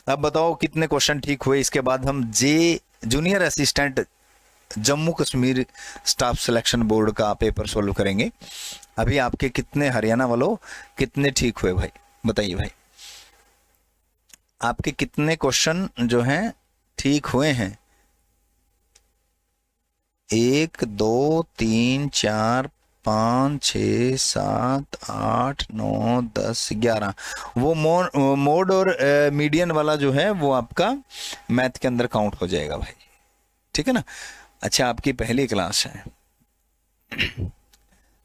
अब बताओ कितने क्वेश्चन ठीक हुए। इसके बाद हम junior assistant Jammu Kashmir staff selection board का पेपर सोल्व करेंगे। अभी आपके कितने, हरियाणा वालों कितने ठीक हुए भाई, बताइए भाई, आपके कितने क्वेश्चन जो हैं ठीक हुए हैं? 1 2 3 4 5 6 7 8 9 10 11। वो मोड और मीडियन वाला जो है वो आपका मैथ के अंदर काउंट हो जाएगा भाई, ठीक है ना। अच्छा, आपकी पहली क्लास है,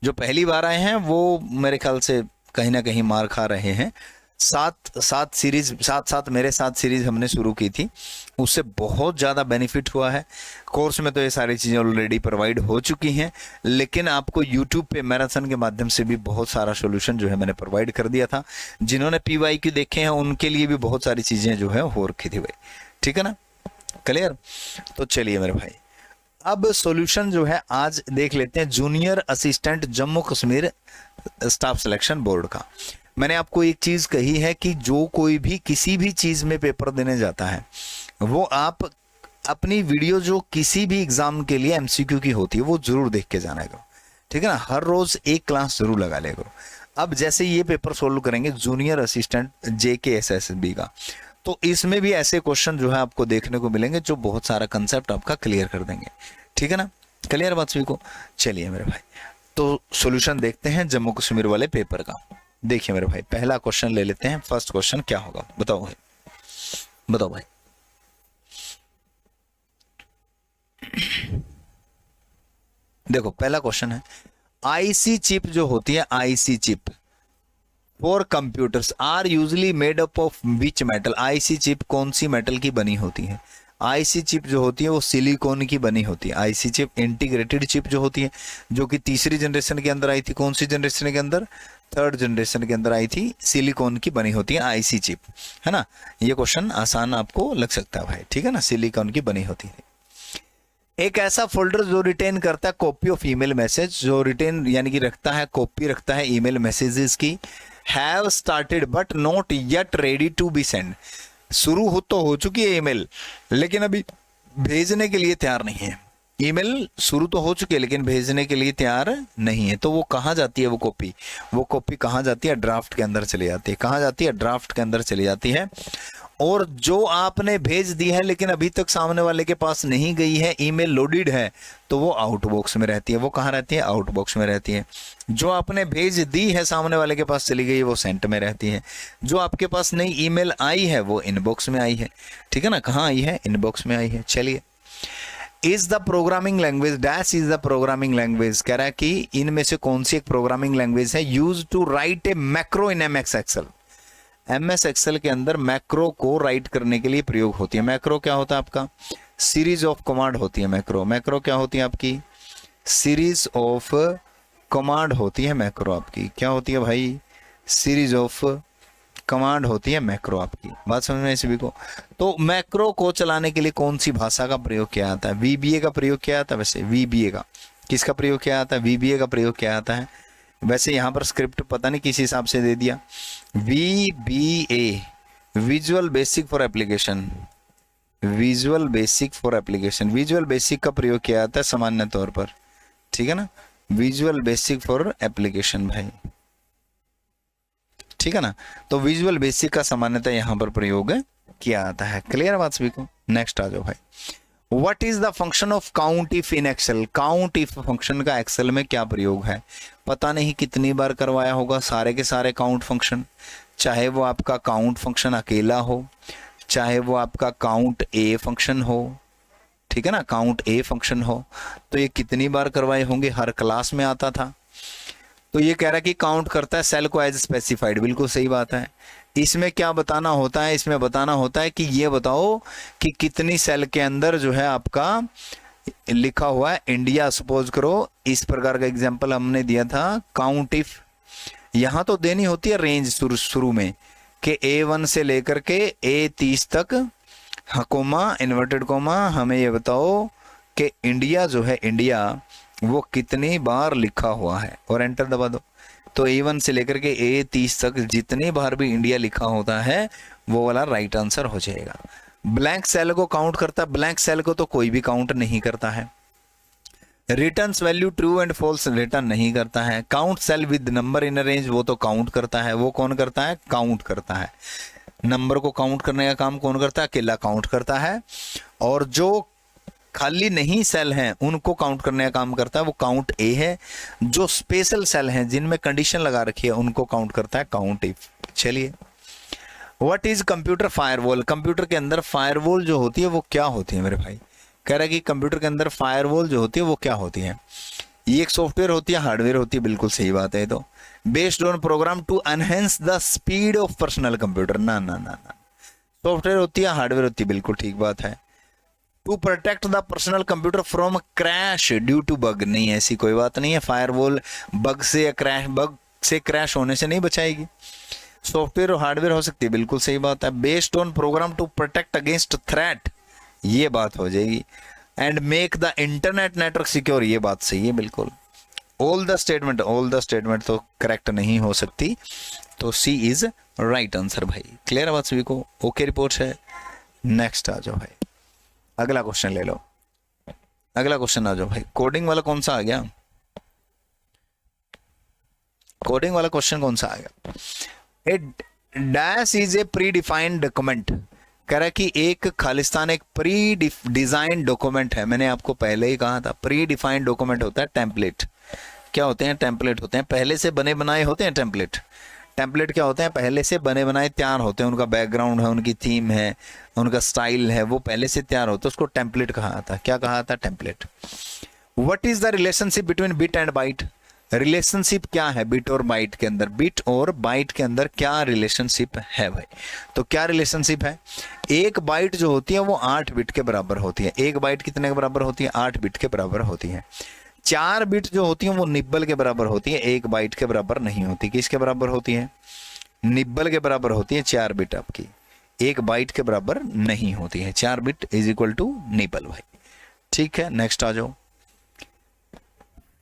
जो पहली बार आए हैं वो मेरे ख्याल से कहीं ना कहीं मार खा रहे हैं। सात सीरीज, सात मेरे साथ सीरीज हमने शुरू की थी, उससे बहुत ज़्यादा बेनिफिट हुआ है। कोर्स में तो ये सारी चीज़ें ऑलरेडी प्रोवाइड हो चुकी हैं, लेकिन आपको यूट्यूब पे मैराथन के माध्यम से भी बहुत सारा सोल्यूशन जो है मैंने प्रोवाइड कर दिया था। जिन्होंने PYQ देखे हैं उनके लिए भी बहुत सारी चीज़ें जो है हो रखी थी भाई, ठीक है ना, क्लियर। तो चलिए मेरे भाई, अब सॉल्यूशन जो है आज देख लेते हैं junior assistant Jammu Kashmir staff selection board का। मैंने आपको एक चीज कही है कि जो कोई भी किसी भी चीज में पेपर देने जाता है, वो आप अपनी वीडियो जो किसी भी एग्जाम के लिए MCQ की होती है वो जरूर देख के जाना करो, ठीक है ना। हर रोज एक क्लास जरूर लगा ले करो। अब जैसे ये पेपर सोल्व करेंगे जूनियर असिस्टेंट JKSSB का, तो इसमें भी ऐसे क्वेश्चन जो है आपको देखने को मिलेंगे जो बहुत सारा कंसेप्ट आपका क्लियर कर देंगे, ठीक है ना, क्लियर बात सभी को। चलिए मेरे भाई, तो सॉल्यूशन देखते हैं जम्मू कश्मीर वाले पेपर का। देखिए मेरे भाई, पहला क्वेश्चन ले लेते हैं। फर्स्ट क्वेश्चन क्या होगा बताओ भाई, बताओ भाई। देखो पहला क्वेश्चन है, IC चिप जो होती है, IC chip for computers are usually made up of which metal. IC चिप कौन सी मेटल की बनी होती है? IC चिप जो होती है वो सिलिकॉन की बनी होती है। IC चिप इंटीग्रेटेड चिप जो होती है, जो कि तीसरी जनरेशन के अंदर आई थी। कौन सी जनरेशन के अंदर? थर्ड जनरेशन के अंदर आई थी। सिलिकॉन की बनी होती है IC चिप, है ना। ये क्वेश्चन आसान आपको लग सकता है भाई, ठीक है ना, सिलिकॉन की बनी होती है। एक ऐसा फोल्डर जो रिटेन करता है कॉपी ऑफ ईमेल मैसेज, जो रिटेन यानी कि रखता है, कॉपी रखता है ईमेल मैसेजेस की, have started but not yet ready to be send. शुरू हो चुकी है ईमेल, लेकिन अभी भेजने के लिए तैयार नहीं है। ईमेल शुरू तो हो चुकी है लेकिन भेजने के लिए तैयार नहीं है। तो वो कहाँ जाती है? वो कॉपी कहाँ जाती है? ड्राफ्ट के अंदर चली जाती है। कहाँ जाती है? ड्राफ्ट के अंदर चली जाती है। और जो आपने भेज दी है लेकिन अभी तक सामने वाले के पास नहीं गई है, ईमेल लोडेड है, तो वो आउटबॉक्स में रहती है। वो कहाँ रहती है? आउटबॉक्स में रहती है। जो आपने भेज दी है सामने वाले के पास चली गई, वो सेंट में रहती है। जो आपके पास नई ईमेल आई है वो इनबॉक्स में आई है, ठीक है ना। कहाँ आई है? इनबॉक्स में आई है। चलिए, is the programming language dash is the programming language. कह रहा है कि इनमें से कौन सी एक प्रोग्रामिंग लैंग्वेज है use to write a macro in MS Excel. MS Excel के अंदर मैक्रो को राइट करने के लिए प्रयोग होती है। मैक्रो क्या होता है आपका? सीरीज ऑफ कमांड होती है मैक्रो क्या होती है आपकी? सीरीज ऑफ कमांड होती है मैक्रो आपकी। क्या होती है भाई? सीरीज ऑफ कमांड होती है मैक्रो आपकी। बात समझ में सभी को? तो मैक्रो को चलाने के लिए कौन सी भाषा का प्रयोग किया जाता है? VBA का प्रयोग किया जाता है। वैसे VBA का किसका प्रयोग किया जाता है? VBA का प्रयोग किया जाता है। वैसे यहाँ पर स्क्रिप्ट पता नहीं किस हिसाब से दे दिया। VBA visual basic for application, visual basic for application. Visual basic का प्रयोग किया जाता है सामान्य तौर पर, ठीक है ना। विजुअल बेसिक फॉर एप्लीकेशन भाई, ठीक है ना। तो विजुअल बेसिक का सामान्यतः यहाँ पर प्रयोग किया जाता है। क्लियर बात सभी को? नेक्स्ट आ जाओ भाई। What is the function of count if in Excel? count if function का एक्सेल में क्या प्रयोग है? पता नहीं कितनी बार करवाया होगा सारे के सारे काउंट फंक्शन, चाहे वो आपका काउंट फंक्शन अकेला हो, चाहे वो आपका काउंट ए फंक्शन हो, ठीक है ना, काउंट ए फंक्शन हो। तो ये कितनी बार करवाए होंगे? हर क्लास में आता था। तो ये कह रहा है कि काउंट करता है सेल को एज स्पेसिफाइड। बिल्कुल सही बात है। इसमें क्या बताना होता है? इसमें बताना होता है कि ये बताओ कि कितनी सेल के अंदर जो है आपका लिखा हुआ है इंडिया। सपोज करो इस प्रकार का एग्जांपल हमने दिया था, काउंट इफ। यहां तो देनी होती है रेंज शुरू में कि A1 से लेकर के A30 तक, कोमा इन्वर्टेड कोमा, हमें ये बताओ कि इंडिया जो है, इंडिया वो कितनी बार लिखा हुआ है, और एंटर दबा दो। तो A1 से लेकर के A30 तक जितनी बार भी इंडिया लिखा होता है वो वाला राइट आंसर हो जाएगा। ब्लैंक सेल को काउंट करता है, ब्लैंक सेल को तो कोई भी काउंट नहीं करता है। Returns value true and false return नहीं करता है। Count cell with number in range, वो तो काउंट करता है। वो कौन करता है? काउंट करता है। नंबर को काउंट करने का काम कौन करता है? अकेला काउंट करता है। और जो खाली नहीं सेल हैं उनको काउंट करने का काम करता है वो काउंट ए है। जो स्पेशल सेल हैं जिनमें कंडीशन लगा रखी है उनको काउंट करता है काउंट इफ। चलिए, what is computer firewall? Computer के अंदर फायरवॉल जो होती है वो क्या होती है मेरे भाई? कह रहा है कि कंप्यूटर के अंदर फायरवॉल जो होती है वो क्या होती है? ये एक सॉफ्टवेयर होती है, हार्डवेयर होती है, बिल्कुल सही बात है। तो based on program to enhance the speed of personal computer, ना ना ना ना, सॉफ्टवेयर होती है, हार्डवेयर होती है, बिल्कुल ठीक बात है। To protect the personal computer from crash due to bug, नहीं ऐसी कोई बात नहीं है। फायरवॉल बग से या क्रैश होने से नहीं बचाएगी। सॉफ्टवेयर और हार्डवेयर हो सकती है, बिल्कुल सही बात है। Based on program to protect against threat, ये बात हो जाएगी। And make the internet network secure, ये बात सही है बिल्कुल। ऑल द स्टेटमेंट तो करेक्ट नहीं हो सकती, तो सी इज राइट आंसर भाई। क्लियर है बात सभी को? ओके रिपोर्ट है। नेक्स्ट आ जाओ भाई, अगला क्वेश्चन ले लो। अगला क्वेश्चन आ जाओ भाई। कोडिंग वाला कौन सा आ गया? कोडिंग वाला क्वेश्चन कौन सा आ गया? A dash is a predefined document. कह रहा है कि एक खालिस्तान एक प्री डिजाइन डॉक्यूमेंट है। मैंने आपको पहले ही कहा था प्री डिफाइंड डॉक्यूमेंट होता है टेम्पलेट। क्या होते हैं? टेम्पलेट होते हैं, पहले से बने बनाए होते हैं टेम्पलेट। टेम्पलेट क्या होते हैं? पहले से बने बनाए तैयार होते हैं, उनका बैकग्राउंड है, उनकी थीम है, उनका स्टाइल है, वो पहले से तैयार होता है, उसको टेम्पलेट कहा था। क्या कहा था? Template. What is the relationship between bit and byte? Relationship क्या है बिट और बाइट के अंदर? बिट और बाइट के अंदर क्या रिलेशनशिप है भाई? तो क्या रिलेशनशिप है? एक बाइट जो होती है वो 8 बिट के बराबर होती है। एक बाइट कितने के बराबर होती है? 8 बिट के बराबर होती है। 4 बिट जो होती है वो निब्बल के बराबर होती है, एक बाइट के बराबर नहीं होती। किसके बराबर होती है? निब्बल के बराबर होती है 4 बिट आपकी, एक बाइट के बराबर नहीं होती है। 4 bit is equal to nibble भाई। ठीक है, नेक्स्ट आ जाओ।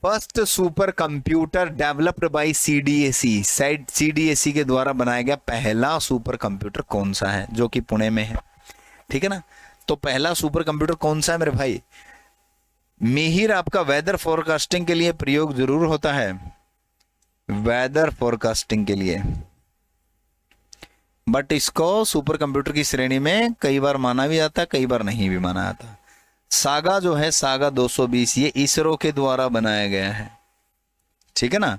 First supercomputer developed by CDAC, CDAC के द्वारा बनाया गया पहला सुपर कंप्यूटर कौन सा है? जो कि पुणे में है। ठीक है ना? तो पहला सुपर कंप्यूटर कौन सा है मेरे भाई? मिहिर आपका वेदर फोरकास्टिंग के लिए प्रयोग जरूर होता है, वेदर फोरकास्टिंग के लिए, बट इसको सुपर कंप्यूटर की श्रेणी में कई बार माना भी जाता है, कई बार नहीं भी माना जाता। सागा जो है, सागा 220, ये इसरो के द्वारा बनाया गया है। ठीक है ना?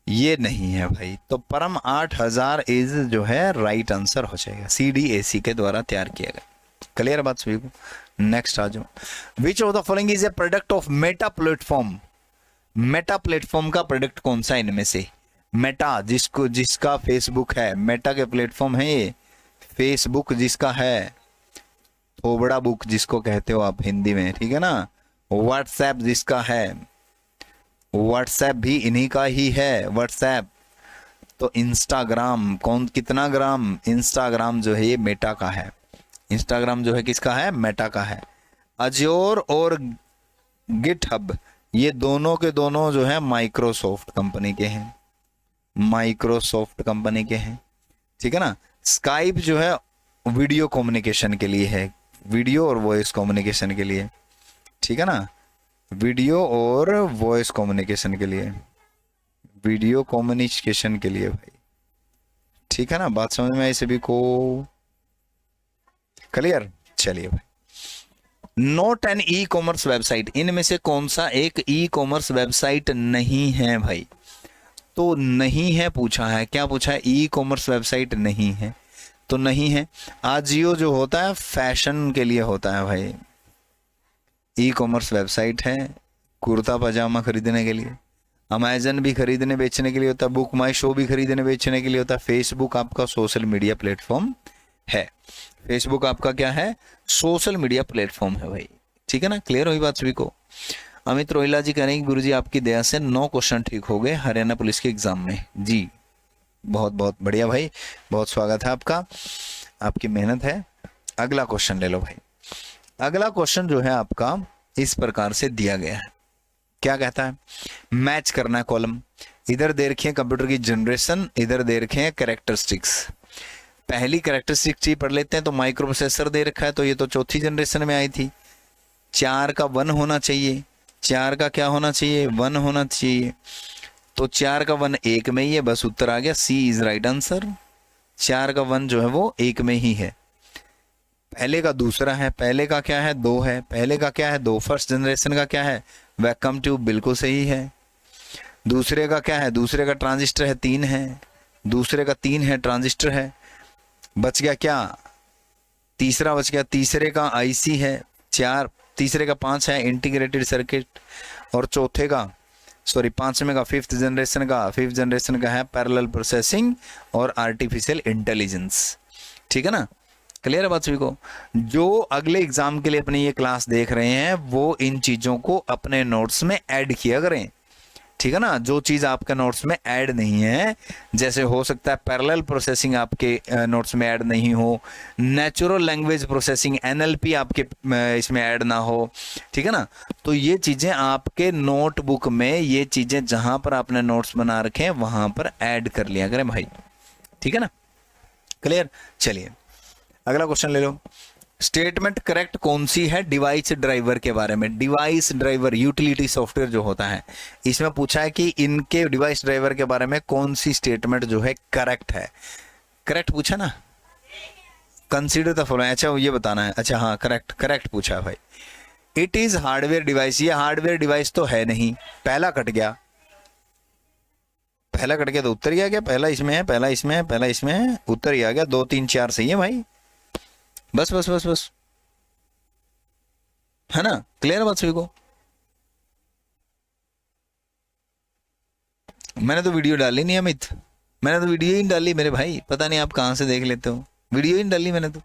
ये नहीं है भाई। तो परम 8000 इज जो है राइट आंसर हो जाएगा, सीडीएसी के द्वारा तैयार किया गया। क्लियर बात सभी को? नेक्स्ट आ जाओ। विच of the following is A product of Meta platform? Meta platform का प्रोडक्ट कौन सा इनमें से? मेटा जिसका फेसबुक है, मेटा के प्लेटफॉर्म है ये। फेसबुक जिसका है, थोबड़ा बुक जिसको कहते हो आप हिंदी में, ठीक है ना? व्हाट्सएप जिसका है, व्हाट्सएप भी इन्हीं का ही है, व्हाट्सएप। तो इंस्टाग्राम कितना ग्राम? इंस्टाग्राम जो है ये मेटा का है। इंस्टाग्राम जो है किसका है? मेटा का है। अज्योर और गिटहब ये दोनों के दोनों जो है माइक्रोसॉफ्ट कंपनी के हैं, माइक्रोसॉफ्ट कंपनी के हैं। ठीक है ना? स्काइप जो है वीडियो कम्युनिकेशन के लिए है, वीडियो और वॉइस कम्युनिकेशन के लिए। ठीक है ना? वीडियो और वॉइस कम्युनिकेशन के लिए, वीडियो कम्युनिकेशन के लिए भाई। ठीक है ना? बात समझ में आई सभी को? क्लियर? चलिए भाई। Note an e commerce website, इनमें से कौन सा एक ई कॉमर्स वेबसाइट नहीं है भाई? तो नहीं है पूछा है, क्या पूछा है? ई कॉमर्स वेबसाइट नहीं है, तो नहीं है। आजियो जो होता है फैशन के लिए होता है भाई, ई कॉमर्स वेबसाइट है कुर्ता पजामा खरीदने के लिए। अमेजन भी खरीदने बेचने के लिए होता है, बुक माई शो भी खरीदने बेचने के लिए होता है। फेसबुक आपका सोशल मीडिया प्लेटफॉर्म है, फेसबुक आपका क्या है? सोशल मीडिया प्लेटफॉर्म है भाई। ठीक है ना? क्लियर हुई बात सभी को? अमित रोहिला जी कह रहे हैं गुरुजी आपकी दया से 9 क्वेश्चन ठीक हो गए हरियाणा पुलिस के एग्जाम में। जी बहुत बहुत बढ़िया भाई, बहुत स्वागत है आपका, आपकी मेहनत है। अगला क्वेश्चन ले लो भाई। अगला क्वेश्चन जो है आपका इस प्रकार से दिया गया है, क्या कहता है? मैच करना है कॉलम। इधर दे रखे हैं कंप्यूटर की जनरेशन, इधर दे रखे हैं कैरेक्टरिस्टिक्स। पहली कैरेक्टरिस्टिक चीज पढ़ लेते हैं। तो माइक्रो प्रोसेसर दे रखा है, तो ये तो चौथी जनरेशन में आई थी। 4 का 1 होना चाहिए, 4 का क्या होना चाहिए, 1 होना चाहिए। तो 4 का 1 1 में ही है, बस उत्तर आ गया, सी इज राइट आंसर। 4 का 1 जो है वो 1 में ही है। पहले का दूसरा है, पहले का क्या है, 2 है, पहले का क्या है, 2। फर्स्ट जनरेशन का क्या है, वैक्यूम ट्यूब, बिल्कुल सही है। दूसरे का क्या है, दूसरे का ट्रांजिस्टर है, 3 है। दूसरे का 3 है, ट्रांजिस्टर है। बच गया क्या, तीसरा बच गया, तीसरे का आईसी है 4, तीसरे का 5 है, इंटीग्रेटेड सर्किट। और चौथे का, सॉरी पांचवें का, फिफ्थ जनरेशन का है पैरेलल प्रोसेसिंग और आर्टिफिशियल इंटेलिजेंस। ठीक है ना, क्लियर है बात सभी को। जो अगले एग्जाम के लिए अपनी ये क्लास देख रहे हैं वो इन चीजों को अपने नोट्स में ऐड किया करें। ठीक है ना, जो चीज आपके नोट्स में ऐड नहीं है, जैसे हो सकता है पैरेलल प्रोसेसिंग आपके नोट्स में ऐड नहीं हो, नेचुरल लैंग्वेज प्रोसेसिंग एनएलपी आपके इसमें ऐड ना हो। ठीक है ना, तो ये चीजें आपके नोटबुक में, ये चीजें जहां पर आपने नोट्स बना रखे हैं वहां पर ऐड कर लिया करें भाई। ठीक है ना, क्लियर। चलिए अगला क्वेश्चन ले लो। स्टेटमेंट करेक्ट कौन सी है डिवाइस ड्राइवर के बारे में। डिवाइस ड्राइवर यूटिलिटी सॉफ्टवेयर जो होता है, इसमें पूछा है कि इनके डिवाइस ड्राइवर के बारे में कौन सी स्टेटमेंट जो है करेक्ट है। करेक्ट पूछा ना, कंसीडर द फॉलोइंग। अच्छा ये बताना है, अच्छा हाँ करेक्ट पूछा है भाई। इट इज हार्डवेयर डिवाइस, ये हार्डवेयर डिवाइस तो है नहीं, पहला कट गया, पहला कट गया तो उत्तर ही आ गया। पहला इसमें है, पहला इसमें है, पहला इसमें है, उत्तर ही आ गया। 2 3 4 सही है भाई, बस बस बस बस, है ना, क्लियर बात सभी को। मैंने तो वीडियो डाली नहीं अमित, मैंने तो वीडियो ही नहीं डाली मेरे भाई, पता नहीं आप कहां से देख लेते हो, वीडियो ही नहीं डाली मैंने तो।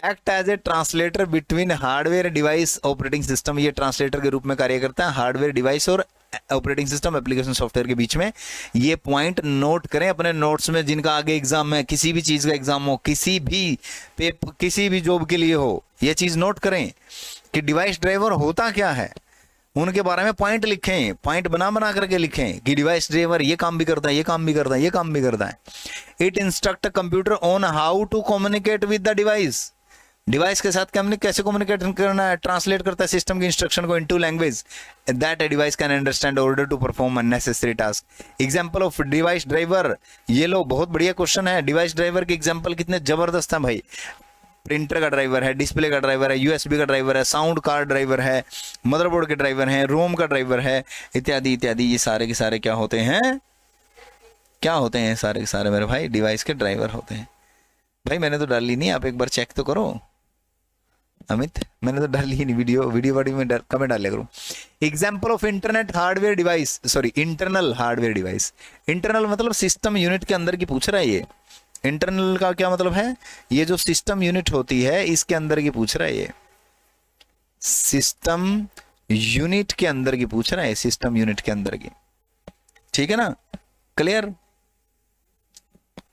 Act as a translator between hardware device operating system, ये ट्रांसलेटर के रूप में कार्य करता है हार्डवेयर डिवाइस और ऑपरेटिंग सिस्टम एप्लीकेशन सॉफ्टवेयर के बीच में। ये पॉइंट नोट करें अपने नोट्स में, जिनका आगे एग्जाम है, किसी भी चीज का एग्जाम हो, किसी भी जॉब के लिए हो, ये चीज नोट करें कि डिवाइस ड्राइवर होता क्या है, उनके बारे में पॉइंट लिखें, पॉइंट बना करके लिखें कि डिवाइस ड्राइवर ये काम भी करता है, ये काम भी करता है, ये काम भी करता है। It instruct computer on how to communicate with the device, device के साथ कैसे कम्युनिकेट करना है, ट्रांसलेट करता है सिस्टम की इंस्ट्रक्शन को into language that a device can understand order to perform unnecessary task. Example of device driver, ये लो बहुत बढ़िया क्वेश्चन है। डिवाइस ड्राइवर के एग्जांपल कितने जबरदस्त हैं भाई। प्रिंटर का ड्राइवर है, डिस्प्ले का ड्राइवर है, यूएसबी का ड्राइवर है, साउंड कार्ड ड्राइवर है, मदरबोर्ड के ड्राइवर हैं, रोम का ड्राइवर है, इत्यादि इत्यादि। ये सारे के सारे क्या होते हैं, क्या होते हैं, सारे के सारे मेरे भाई डिवाइस के ड्राइवर होते हैं। भाई मैंने तो डाली नहीं, आप एक बार चेक तो करो अमित, मैंने तो डाली ही नहीं वीडियो बॉडी में कमेंट डाले करूं। Example of internet hardware device, sorry internal hardware device. Internal मतलब सिस्टम यूनिट के अंदर की पूछ रहा है ये। इंटरनल का क्या मतलब है, ये जो सिस्टम यूनिट होती है इसके अंदर की पूछ रहा है ये, सिस्टम यूनिट के अंदर की पूछ रहा है, सिस्टम यूनिट के अंदर की। ठीक है ना, क्लियर।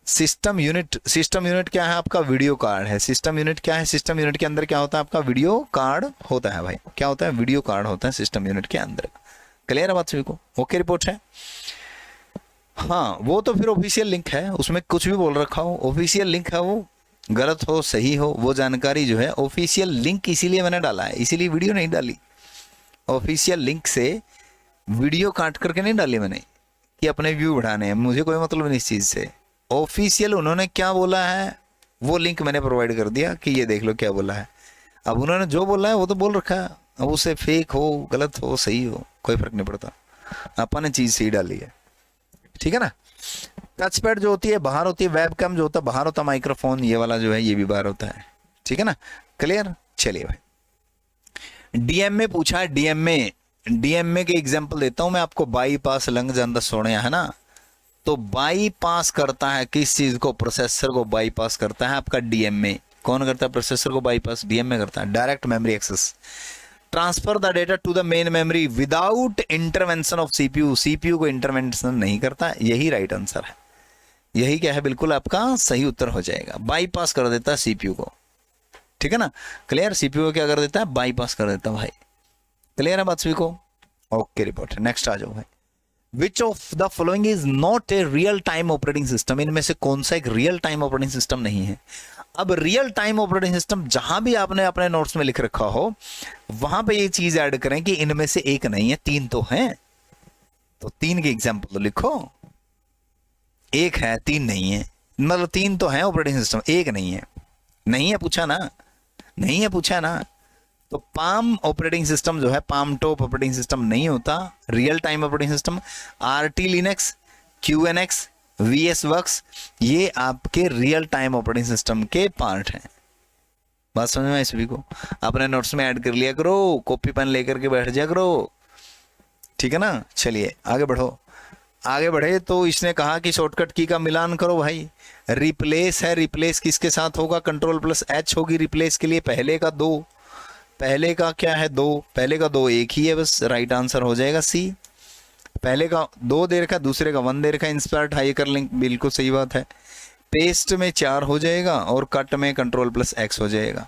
सिस्टम यूनिट क्या है आपका, वीडियो कार्ड है। सिस्टम यूनिट क्या है, सिस्टम यूनिट के अंदर क्या होता है आपका, वीडियो कार्ड होता है भाई। क्या होता है, वीडियो कार्ड होता है सिस्टम यूनिट के अंदर। क्लियर है बात सभी को, ओके रिपोर्ट है। हाँ वो तो फिर ऑफिशियल लिंक है, उसमें कुछ भी बोल रखा हो, ऑफिशियल लिंक है, वो गलत हो सही हो वो जानकारी जो है ऑफिशियल लिंक, इसीलिए मैंने डाला है, इसीलिए वीडियो नहीं डाली। ऑफिशियल लिंक से वीडियो काट करके नहीं डाली मैंने कि अपने व्यू बढ़ाने हैं, मुझे कोई मतलब नहीं इस चीज से। ऑफिशियल उन्होंने क्या बोला है वो लिंक मैंने प्रोवाइड कर दिया कि ये देख लो क्या बोला है। अब उन्होंने जो बोला है वो तो बोल रखा है, अब उसे फेक हो गलत हो सही हो कोई फर्क नहीं पड़ता, अपन ने चीज सही डाली है। ठीक है ना। टच पैड जो होती है बाहर होती है, वेबकैम जो होता है बाहर होता है, माइक्रोफोन ये वाला जो है ये भी बाहर होता है। ठीक है ना, क्लियर। चलिए भाई डीएमए पूछा है, डीएमए के एग्जांपल देता हूं मैं आपको। बाईपास लंग जांदा सोने है ना, तो बाईपास करता है किस चीज को, प्रोसेसर को बाईपास करता है आपका डीएमए। कौन करता है प्रोसेसर को बाईपास, डीएमए करता है, direct memory access. Transfer the data to the main memory without intervention of CPU, CPU को इंटरवेंशन नहीं करता, यही राइट आंसर है। यही क्या है, बिल्कुल आपका सही उत्तर हो जाएगा, बाईपास कर देता है सीपीयू को। ठीक है ना, क्लियर। सीपीयू को क्या कर देता है, बाईपास कर देता है भाई। क्लियर है बात सभी को, ओके रिपोर्ट। नेक्स्ट आ जाओ भाई। विच of the following is not a real time operating system, इनमें से कौन सा एक रियल टाइम ऑपरेटिंग सिस्टम नहीं है। अब रियल टाइम ऑपरेटिंग सिस्टम जहां भी आपने अपने नोट्स में लिख रखा हो वहां पे ये चीज ऐड करें कि इनमें से एक नहीं है, तीन तो हैं, तो तीन के एग्जाम्पल तो लिखो। एक है, तीन नहीं है, मतलब तीन तो है ऑपरेटिंग सिस्टम, एक नहीं है। नहीं है पूछा ना, नहीं है पूछा ना। तो पाम ऑपरेटिंग सिस्टम जो है, पाम टॉप ऑपरेटिंग सिस्टम नहीं होता real time operating system. RT Linux, QNX, VS works, ये आपके रियल टाइम ऑपरेटिंग सिस्टम के पार्ट हैं। बात समझ में सभी को? अपने नोट्स में ऐड कर लिया करो, कॉपी पेन लेकर के बैठ जाया करो, ठीक है ना। चलिए आगे बढ़ो। आगे बढ़े तो इसने कहा कि शॉर्टकट की का मिलान करो भाई। रिप्लेस है, रिप्लेस किसके साथ होगा? कंट्रोल प्लस एच होगी रिप्लेस के लिए। पहले का दो, पहले का क्या है? दो, पहले का दो एक ही है बस, राइट आंसर हो जाएगा सी। पहले का दो दे रखा, दूसरे का वन दे रखा, इंसर्ट हाइकर लिंक, बिल्कुल सही बात है। पेस्ट में 4 हो जाएगा और कट में कंट्रोल प्लस एक्स हो जाएगा।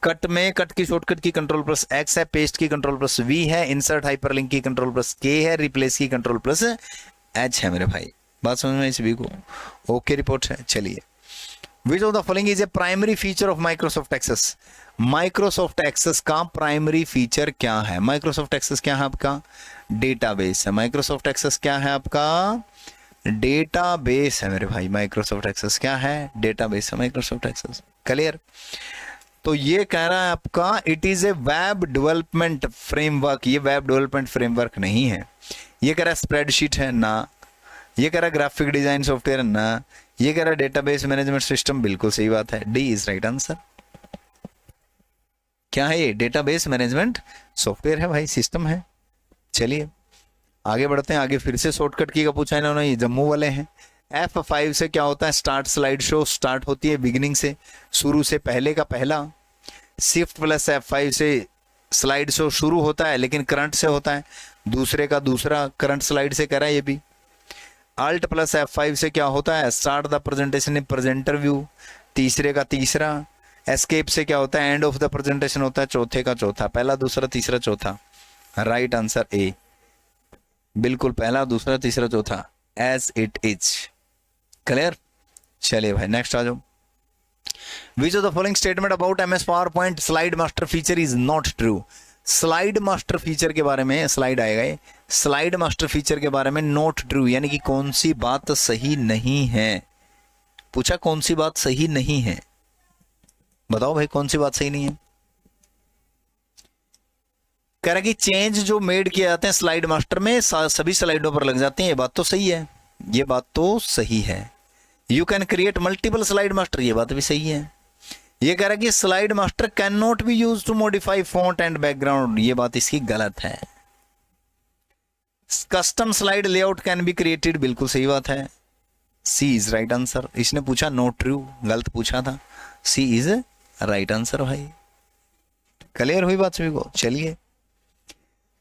कट में, कट की शॉर्टकट की कंट्रोल प्लस एक्स है, पेस्ट की कंट्रोल प्लस वी है, इंसर्ट हाइपरलिंक की कंट्रोल प्लस के है, रिप्लेस की कंट्रोल प्लस एच है मेरे भाई। बात समझ में सभी को? ओके रिपोर्ट है। चलिए, which of the following is a primary feature of Microsoft Access? Microsoft Access का प्राइमरी फीचर क्या है? माइक्रोसॉफ्ट एक्सेस क्या है आपका? डेटाबेस है। माइक्रोसॉफ्ट एक्सेस क्या है आपका? डेटाबेस है मेरे भाई। माइक्रोसॉफ्ट एक्सेस क्या है? डेटाबेस है माइक्रोसॉफ्ट एक्सेस। क्लियर? तो ये कह रहा है आपका it is a web development framework. ये वेब डेवलपमेंट फ्रेमवर्क नहीं है। ये कह रहा है स्प्रेडशीट है ना, ये कह रहा है ग्राफिक डिजाइन सॉफ्टवेयर ना, ये कह रहा है डेटाबेस मैनेजमेंट सिस्टम। बिल्कुल सही बात है, डी इज राइट आंसर। क्या है ये? डेटाबेस मैनेजमेंट सॉफ्टवेयर है भाई, सिस्टम है। चलिए आगे बढ़ते हैं। आगे फिर से शॉर्टकट की का पूछा इन्होंने, ये जम्मू वाले हैं। F5 से क्या होता है? स्टार्ट स्लाइड शो स्टार्ट होती है बिगिनिंग से, शुरू से, पहले का पहला। शिफ्ट प्लस F5 से स्लाइड शो शुरू होता है लेकिन करंट से होता है, दूसरे का दूसरा करंट स्लाइड से करा है ये भी। Alt प्लस F5 से क्या होता है? Start the presentation in presenter view, तीसरे का तीसरा। एस्केप से क्या होता है? एंड ऑफ द प्रेजेंटेशन होता है, चौथे का चौथा। पहला दूसरा तीसरा चौथा, राइट आंसर ए। बिल्कुल, पहला दूसरा तीसरा चौथा, एज इट इज। क्लियर? चलिए भाई नेक्स्ट आ जाओ। विच of the following statement about MS power point slide master feature is not true? Slide master feature के बारे में, स्लाइड आएगा ये, स्लाइड मास्टर फीचर के बारे में नॉट ट्रू यानी कि कौन सी बात सही नहीं है? पूछा कौन सी बात सही नहीं है, बताओ भाई कौन सी बात सही नहीं है? कह रहा कि चेंज जो मेड किए जाते हैं स्लाइड मास्टर में सभी स्लाइडों पर लग जाते हैं। ये बात तो सही है, ये बात तो सही है। You can create multiple slide master, ये बात भी सही है। ये कह रहा कि slide master can not be use to modify font and background, ये बात इसकी गलत है। Custom slide layout can be created, बिल्कुल सही बात है, सी इज राइट आंसर। इसने पूछा नॉट ट्रू, गलत पूछा था, सी इज राइट आंसर भाई। क्लियर हुई बात सभी को? चलिए,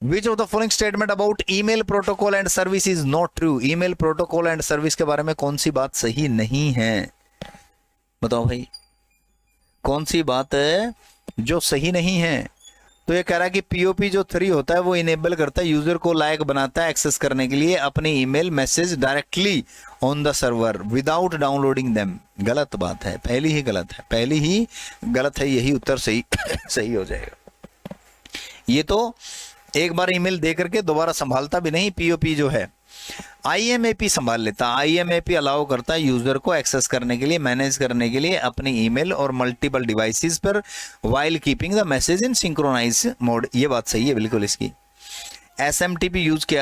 which of the following statement about email protocol and service is not true? Email protocol and service के बारे में कौन सी बात सही नहीं है? बताओ भाई कौन सी बात है जो सही नहीं है? तो ये कह रहा है कि POP जो 3 होता है वो इनेबल करता है, यूजर को लायक बनाता है एक्सेस करने के लिए अपने email message directly on the server without downloading them. गलत बात है, पहली ही गलत है, पहली ही गलत है, यही उत्तर सही सही हो जाएगा। ये तो एक बार ईमेल दे करके दोबारा संभालता भी नहीं, POP जो है IMAP संभाल लेता। IMAP अलाउ करता है यूजर को एक्सेस करने के लिए, मैनेज करने के लिए अपनी ईमेल और मल्टीपल डिवाइसेस पर while keeping the message in synchronize mode. ये बात सही है बिल्कुल इसकी। SMTP यूज किया